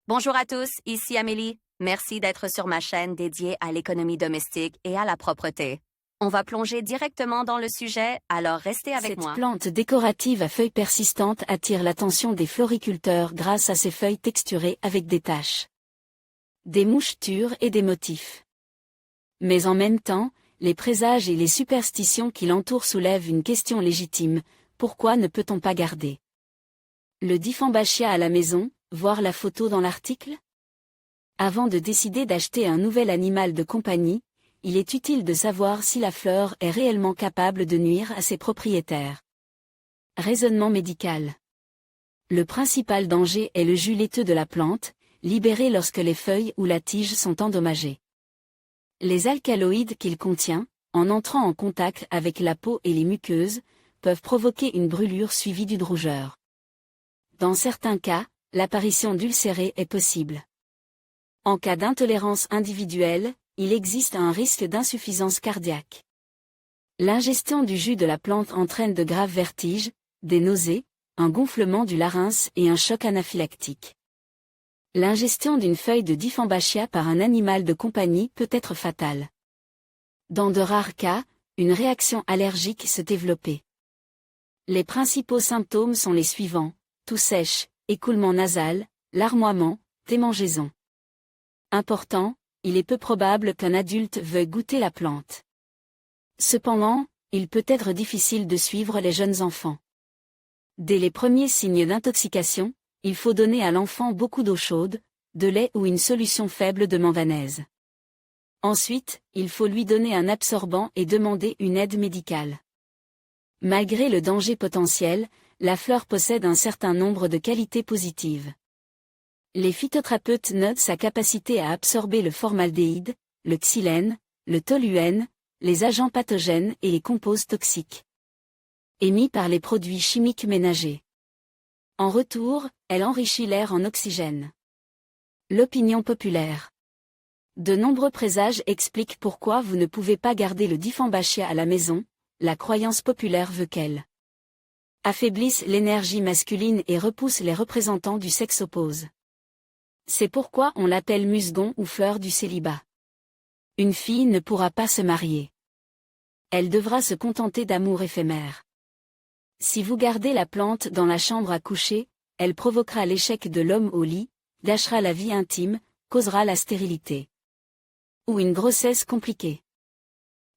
Bonjour à tous, ici Amélie. Merci d'être sur ma chaîne dédiée à l'économie domestique et à la propreté. On va plonger directement dans le sujet, alors restez avec moi. Cette plante décorative à feuilles persistantes attire l'attention des floriculteurs grâce à ses feuilles texturées avec des taches, des mouchetures et des motifs. Mais en même temps, les présages et les superstitions qui l'entourent soulèvent une question légitime: pourquoi ne peut-on pas garder le Dieffenbachia à la maison, voir la photo dans l'article? Avant de décider d'acheter un nouvel animal de compagnie, il est utile de savoir si la fleur est réellement capable de nuire à ses propriétaires. Raisonnement médical. Le principal danger est le jus laiteux de la plante, libéré lorsque les feuilles ou la tige sont endommagées. Les alcaloïdes qu'il contient, en entrant en contact avec la peau et les muqueuses, peuvent provoquer une brûlure suivie d'une rougeur. Dans certains cas, l'apparition d'ulcérés est possible. En cas d'intolérance individuelle, il existe un risque d'insuffisance cardiaque. L'ingestion du jus de la plante entraîne de graves vertiges, des nausées, un gonflement du larynx et un choc anaphylactique. L'ingestion d'une feuille de Dieffenbachia par un animal de compagnie peut être fatale. Dans de rares cas, une réaction allergique se développer. Les principaux symptômes sont les suivants: toux sèche, écoulement nasal, larmoiement, démangeaison. Important, il est peu probable qu'un adulte veuille goûter la plante. Cependant, il peut être difficile de suivre les jeunes enfants. Dès les premiers signes d'intoxication, il faut donner à l'enfant beaucoup d'eau chaude, de lait ou une solution faible de manganèse. Ensuite, il faut lui donner un absorbant et demander une aide médicale. Malgré le danger potentiel, la fleur possède un certain nombre de qualités positives. Les phytothérapeutes notent sa capacité à absorber le formaldéhyde, le xylène, le toluène, les agents pathogènes et les composés toxiques émis par les produits chimiques ménagers. En retour, elle enrichit l'air en oxygène. L'opinion populaire. De nombreux présages expliquent pourquoi vous ne pouvez pas garder le Dieffenbachia à la maison. La croyance populaire veut qu'elle affaiblisse l'énergie masculine et repousse les représentants du sexe opposé. C'est pourquoi on l'appelle musgon ou fleur du célibat. Une fille ne pourra pas se marier. Elle devra se contenter d'amour éphémère. Si vous gardez la plante dans la chambre à coucher, elle provoquera l'échec de l'homme au lit, gâchera la vie intime, causera la stérilité ou une grossesse compliquée.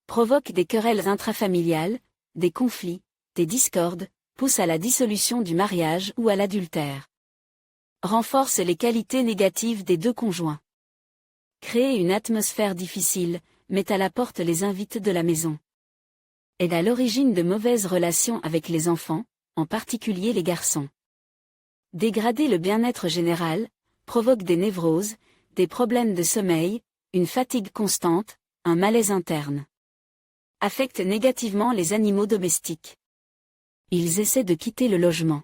Provoque des querelles intrafamiliales, des conflits, des discordes, pousse à la dissolution du mariage ou à l'adultère. Renforce les qualités négatives des deux conjoints. Crée une atmosphère difficile, met à la porte les invités de la maison. Est à l'origine de mauvaises relations avec les enfants, en particulier les garçons. Dégrader le bien-être général, provoque des névroses, des problèmes de sommeil, une fatigue constante, un malaise interne. Affecte négativement les animaux domestiques. Ils essaient de quitter le logement.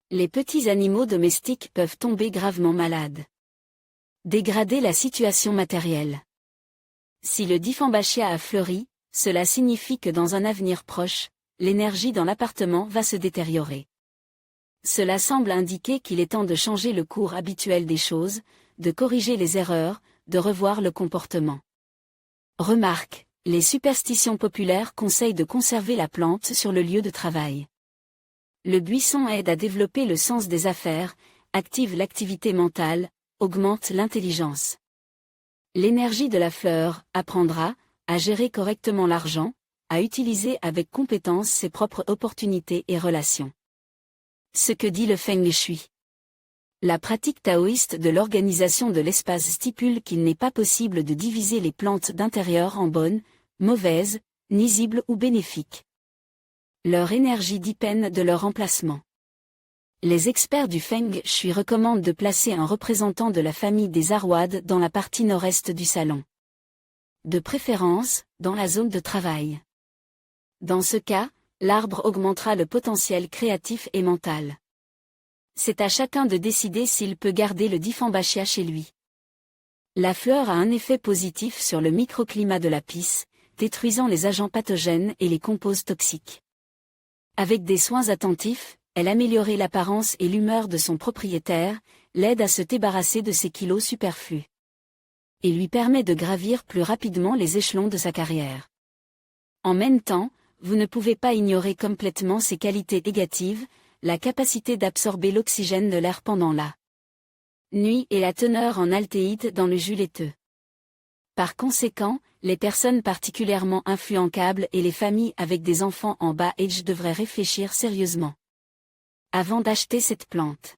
Les petits animaux domestiques peuvent tomber gravement malades. Dégrader la situation matérielle. Si le Dieffenbachia a fleuri, cela signifie que dans un avenir proche, l'énergie dans l'appartement va se détériorer. Cela semble indiquer qu'il est temps de changer le cours habituel des choses, de corriger les erreurs, de revoir le comportement. Remarque: les superstitions populaires conseillent de conserver la plante sur le lieu de travail. Le buisson aide à développer le sens des affaires, active l'activité mentale, augmente l'intelligence. L'énergie de la fleur apprendra à gérer correctement l'argent, à utiliser avec compétence ses propres opportunités et relations. Ce que dit le Feng Shui. La pratique taoïste de l'organisation de l'espace stipule qu'il n'est pas possible de diviser les plantes d'intérieur en bonnes, mauvaises, nuisibles ou bénéfiques. Leur énergie dépend de leur emplacement. Les experts du Feng Shui recommandent de placer un représentant de la famille des Arwades dans la partie nord-est du salon. De préférence, dans la zone de travail. Dans ce cas, l'arbre augmentera le potentiel créatif et mental. C'est à chacun de décider s'il peut garder le Dieffenbachia chez lui. La fleur a un effet positif sur le microclimat de la pisse, détruisant les agents pathogènes et les composés toxiques. Avec des soins attentifs, elle améliorait l'apparence et l'humeur de son propriétaire, l'aide à se débarrasser de ses kilos superflus. Et lui permet de gravir plus rapidement les échelons de sa carrière. En même temps, vous ne pouvez pas ignorer complètement ses qualités négatives, la capacité d'absorber l'oxygène de l'air pendant la nuit et la teneur en aldéhyde dans le jus laiteux. Par conséquent, les personnes particulièrement influençables et les familles avec des enfants en bas âge devraient réfléchir sérieusement avant d'acheter cette plante.